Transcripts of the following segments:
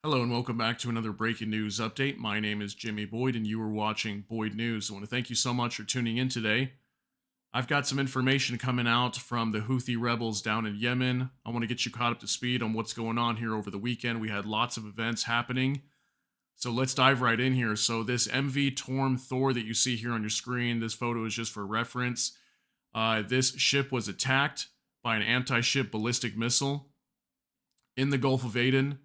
Hello and welcome back to another breaking news update. My name is Jimmy Boyd and you are watching Boyd News. I want to thank you so much for tuning in today. I've got some information coming out from the Houthi rebels down in Yemen. I want to get you caught up to speed on what's going on here over the weekend. We had lots of events happening. So let's dive right in here. So this MV Torm Thor that you see here on your screen, this photo is just for reference. This ship was attacked by an anti-ship ballistic missile in the Gulf of Aden.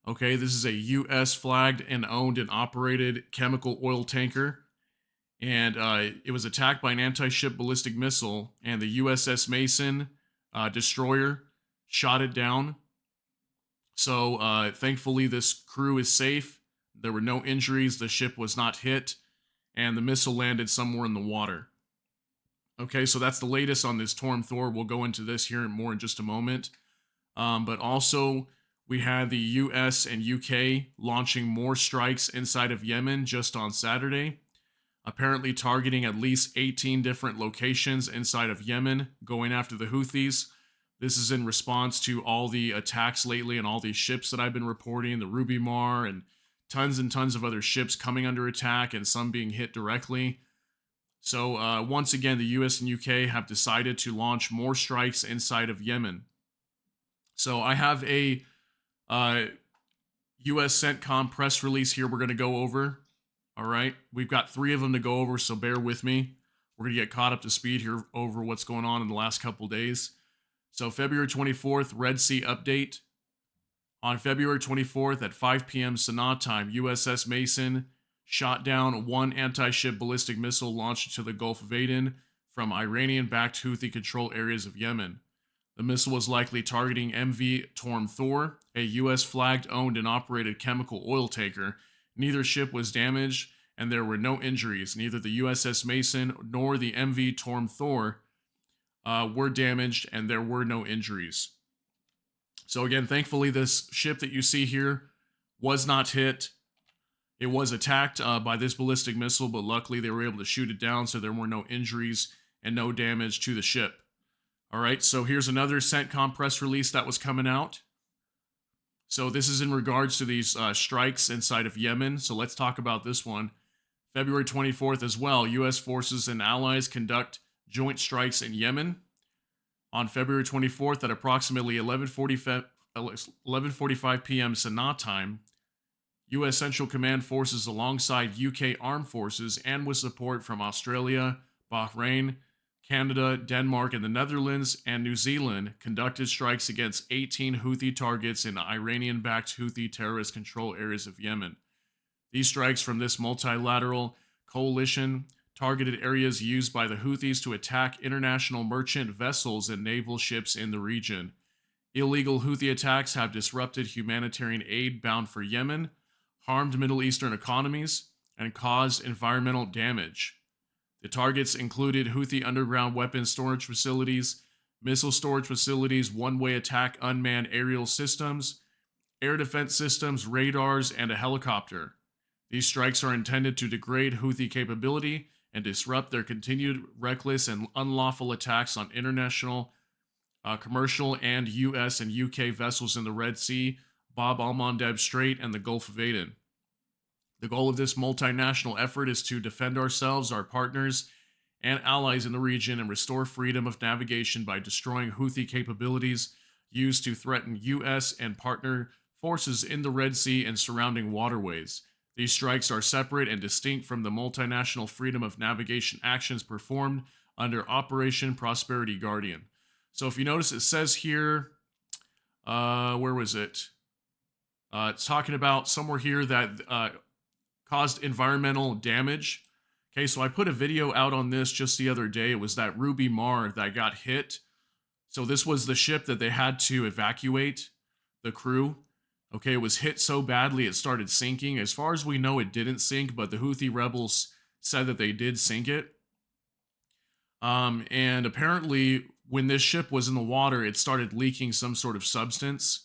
Okay, this is a U.S. flagged and owned and operated chemical oil tanker. And it was attacked by an anti ship ballistic missile, and the USS Mason destroyer shot it down. So thankfully, this crew is safe. There were no injuries. The ship was not hit, and the missile landed somewhere in the water. Okay, so that's the latest on this Torm Thor. We'll go into this here more in just a moment. But also, we had the US and UK launching more strikes inside of Yemen just on Saturday, apparently targeting at least 18 different locations inside of Yemen, going after the Houthis. This is in response to all the attacks lately and all these ships that I've been reporting, the Ruby Mar and tons of other ships coming under attack and some being hit directly. So once again, the US and UK have decided to launch more strikes inside of Yemen. So I have a US CENTCOM press release here we're going to go over. All right. We've got three of them to go over, so bear with me. We're going to get caught up to speed here over what's going on in the last couple days. So February 24th, Red Sea update. On February 24th at 5 p.m. Sanaa time, USS Mason shot down one anti-ship ballistic missile launched into the Gulf of Aden from Iranian-backed Houthi-controlled areas of Yemen. The missile was likely targeting MV Torm Thor, a U.S. flagged, owned, and operated chemical oil tanker. Neither ship was damaged, and there were no injuries. Neither the USS Mason nor the MV Torm Thor were damaged, and there were no injuries. So again, thankfully, this ship that you see here was not hit. It was attacked by this ballistic missile, but luckily they were able to shoot it down, so there were no injuries and no damage to the ship. All right, so here's another CENTCOM press release that was coming out. So this is in regards to these strikes inside of Yemen. So let's talk about this one. February 24th as well, U.S. forces and allies conduct joint strikes in Yemen. On February 24th at approximately 11:45 p.m. Sanaa time, U.S. Central Command forces alongside UK armed forces and with support from Australia, Bahrain, Canada, Denmark, and the Netherlands and New Zealand conducted strikes against 18 Houthi targets in Iranian-backed Houthi terrorist control areas of Yemen. These strikes from this multilateral coalition targeted areas used by the Houthis to attack international merchant vessels and naval ships in the region. Illegal Houthi attacks have disrupted humanitarian aid bound for Yemen, harmed Middle Eastern economies, and caused environmental damage. The targets included Houthi underground weapons storage facilities, missile storage facilities, one-way attack unmanned aerial systems, air defense systems, radars, and a helicopter. These strikes are intended to degrade Houthi capability and disrupt their continued reckless and unlawful attacks on international, commercial, and U.S. and U.K. vessels in the Red Sea, Bab al-Mandeb Strait, and the Gulf of Aden. The goal of this multinational effort is to defend ourselves, our partners, and allies in the region and restore freedom of navigation by destroying Houthi capabilities used to threaten U.S. and partner forces in the Red Sea and surrounding waterways. These strikes are separate and distinct from the multinational freedom of navigation actions performed under Operation Prosperity Guardian. So if you notice, it says here, where was it? It's talking about somewhere here that caused environmental damage. Okay, so I put a video out on this just the other day. It was that Ruby Mar that got hit. So this was the ship that they had to evacuate the crew. Okay, it was hit so badly it started sinking. As far as we know, it didn't sink, but the Houthi rebels said that they did sink it. And apparently, when this ship was in the water, it started leaking some sort of substance.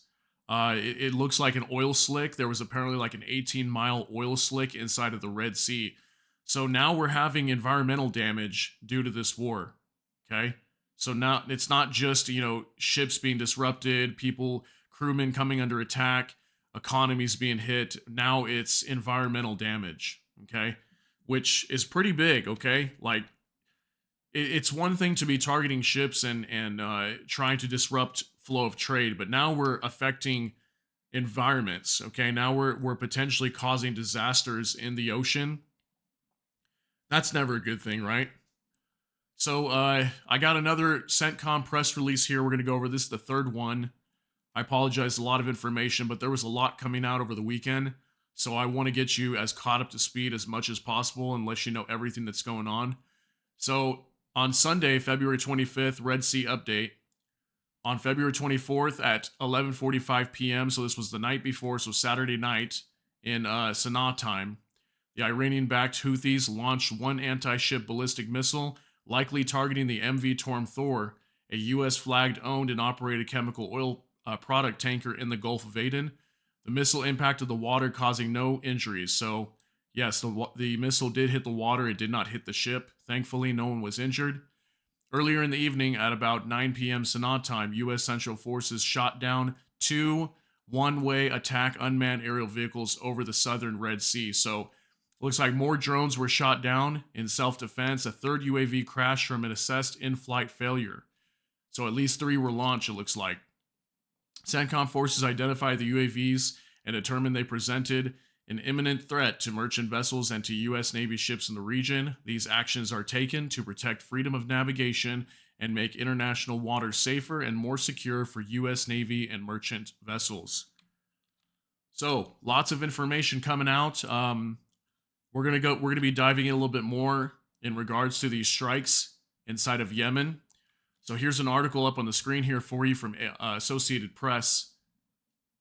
It looks like an oil slick. There was apparently like an 18-mile oil slick inside of the Red Sea. So now we're having environmental damage due to this war. Okay? So now it's not just, ships being disrupted, crewmen coming under attack. economies being hit. Now it's environmental damage, okay? Which is pretty big, okay? Like, it's one thing to be targeting ships and trying to disrupt flow of trade, but now we're affecting environments, okay? Now we're potentially causing disasters in the ocean. That's never a good thing, right? So I got another CENTCOM press release here. We're going to go over this, the third one. I apologize, a lot of information, but there was a lot coming out over the weekend. So I want to get you as caught up to speed as much as possible and let you know everything that's going on. So on Sunday, February 25th, Red Sea update. On February 24th at 11:45 p.m., so this was the night before, so Saturday night in Sana'a time, the Iranian-backed Houthis launched one anti-ship ballistic missile, likely targeting the MV Torm Thor, a U.S.-flagged, owned, and operated chemical oil product tanker in the Gulf of Aden. The missile impacted the water, causing no injuries. So, yes, the missile did hit the water. It did not hit the ship. Thankfully, no one was injured. Earlier in the evening, at about 9 p.m. Sana'a time, U.S. Central Forces shot down two one-way attack unmanned aerial vehicles over the southern Red Sea. So, looks like more drones were shot down in self-defense. A third UAV crashed from an assessed in-flight failure. So, at least 3 were launched, it looks like. CENTCOM forces identified the UAVs and determined they presented an imminent threat to merchant vessels and to U.S. Navy ships in the region. These actions are taken to protect freedom of navigation and make international waters safer and more secure for U.S. Navy and merchant vessels. So, lots of information coming out. We're gonna be diving in a little bit more in regards to these strikes inside of Yemen. So here's an article up on the screen here for you from Associated Press.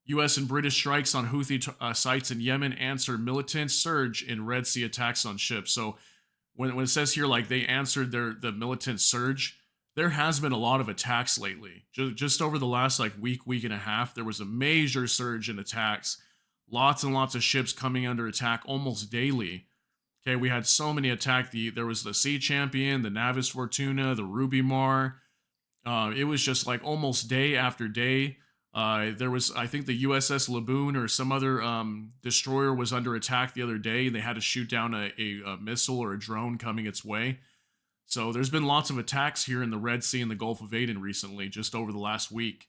U.S. and British strikes on Houthi sites in Yemen answer militant surge in Red Sea attacks on ships. So when it says here, like, they answered the militant surge, there has been a lot of attacks lately. Just over the last week and a half, there was a major surge in attacks. Lots and lots of ships coming under attack almost daily. Okay, we had so many attacks. There was the Sea Champion, the Navis Fortuna, the Ruby Mar. It was just like almost day after day. There was, I think, the USS Laboon or some other destroyer was under attack the other day. They had to shoot down a missile or a drone coming its way. So there's been lots of attacks here in the Red Sea and the Gulf of Aden recently, just over the last week.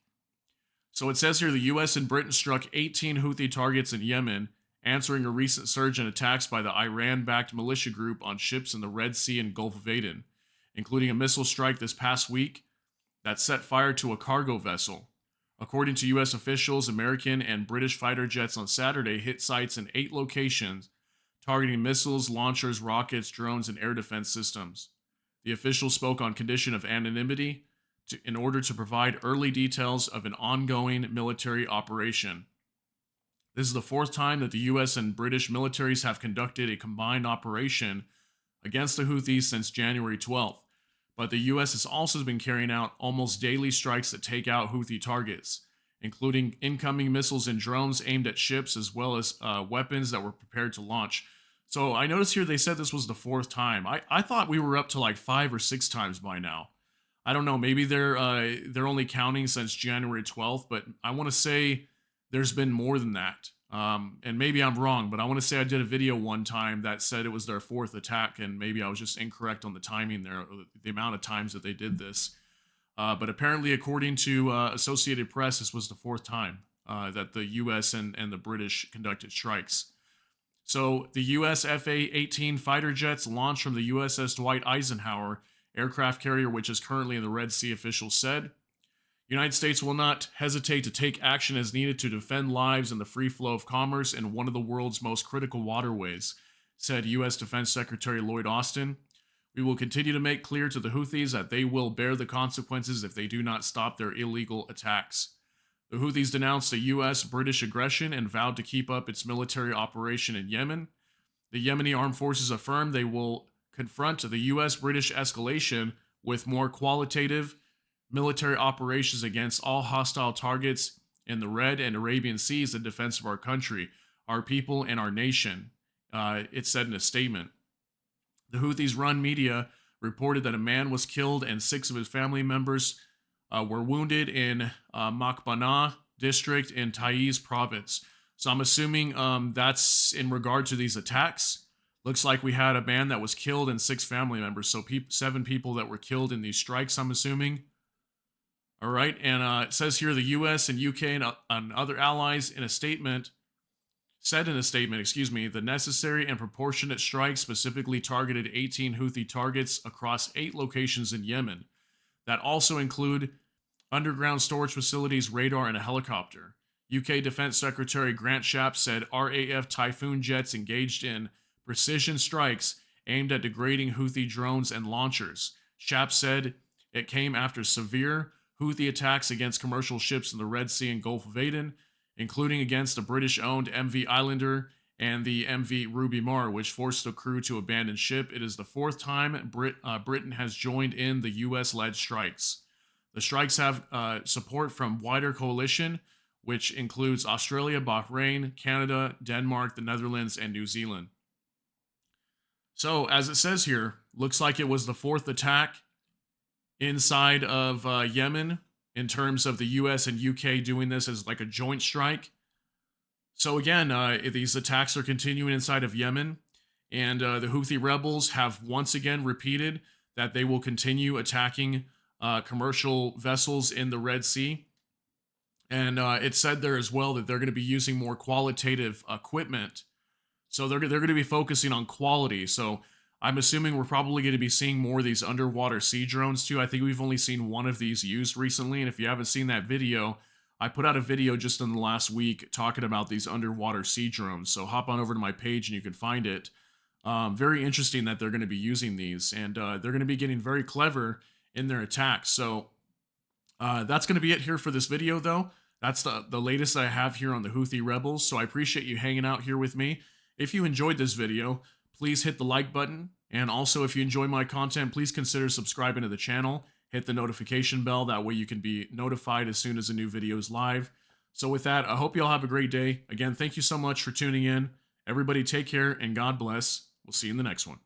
So it says here the U.S. and Britain struck 18 Houthi targets in Yemen, answering a recent surge in attacks by the Iran-backed militia group on ships in the Red Sea and Gulf of Aden, including a missile strike this past week that set fire to a cargo vessel. According to U.S. officials, American and British fighter jets on Saturday hit sites in 8 locations, targeting missiles, launchers, rockets, drones, and air defense systems. The officials spoke on condition of anonymity in order to provide early details of an ongoing military operation. This is the 4th time that the U.S. and British militaries have conducted a combined operation against the Houthis since January 12th. But the U.S. has also been carrying out almost daily strikes that take out Houthi targets, including incoming missiles and drones aimed at ships, as well as weapons that were prepared to launch. So I noticed here they said this was the 4th time. I thought we were up to like 5 or 6 times by now. I don't know. Maybe they're only counting since January 12th, but I want to say there's been more than that. And maybe I'm wrong, but I want to say I did a video one time that said it was their 4th attack, and maybe I was just incorrect on the timing there, the amount of times that they did this. But apparently, according to Associated Press, this was the 4th time that the U.S. and the British conducted strikes. So the U.S. FA-18 fighter jets launched from the USS Dwight Eisenhower aircraft carrier, which is currently in the Red Sea, officials said. United States will not hesitate to take action as needed to defend lives and the free flow of commerce in one of the world's most critical waterways, said U.S. Defense Secretary Lloyd Austin. We will continue to make clear to the Houthis that they will bear the consequences if they do not stop their illegal attacks. The Houthis denounced a U.S.-British aggression and vowed to keep up its military operation in Yemen. The Yemeni armed forces affirmed they will confront the U.S.-British escalation with more qualitative military operations against all hostile targets in the Red and Arabian Seas in defense of our country, our people, and our nation, it said in a statement. The Houthis-run media reported that a man was killed and 6 of his family members were wounded in Makbana district in Taiz province. So I'm assuming that's in regard to these attacks. Looks like we had a man that was killed and 6 family members. So 7 people that were killed in these strikes, I'm assuming. All right. And it says here the US and UK and other allies in a statement said in a statement, the necessary and proportionate strikes specifically targeted 18 Houthi targets across 8 locations in Yemen that also include underground storage facilities, radar, and a helicopter. UK Defense Secretary Grant Shapps said RAF Typhoon jets engaged in precision strikes aimed at degrading Houthi drones and launchers. Shapps said it came after severe Houthi attacks against commercial ships in the Red Sea and Gulf of Aden, including against the British-owned MV Islander and the MV Ruby Mar, which forced the crew to abandon ship. It is the 4th time Britain has joined in the US-led strikes. The strikes have support from wider coalition, which includes Australia, Bahrain, Canada, Denmark, the Netherlands, and New Zealand. So, as it says here, looks like it was the 4th attack inside of Yemen in terms of the US and UK doing this as like a joint strike. So again, these attacks are continuing inside of Yemen, and the Houthi rebels have once again repeated that they will continue attacking commercial vessels in the Red Sea. And it said there as well that they're going to be using more qualitative equipment. So they're going to be focusing on quality. So I'm assuming we're probably going to be seeing more of these underwater sea drones too. I think we've only seen one of these used recently. And if you haven't seen that video, I put out a video just in the last week talking about these underwater sea drones. So hop on over to my page and you can find it. Very interesting that they're going to be using these. And they're going to be getting very clever in their attacks. So that's going to be it here for this video though. That's the latest I have here on the Houthi rebels. So I appreciate you hanging out here with me. If you enjoyed this video, please hit the like button. And also, if you enjoy my content, please consider subscribing to the channel. Hit the notification bell. That way you can be notified as soon as a new video is live. So with that, I hope you all have a great day. Again, thank you so much for tuning in. Everybody take care and God bless. We'll see you in the next one.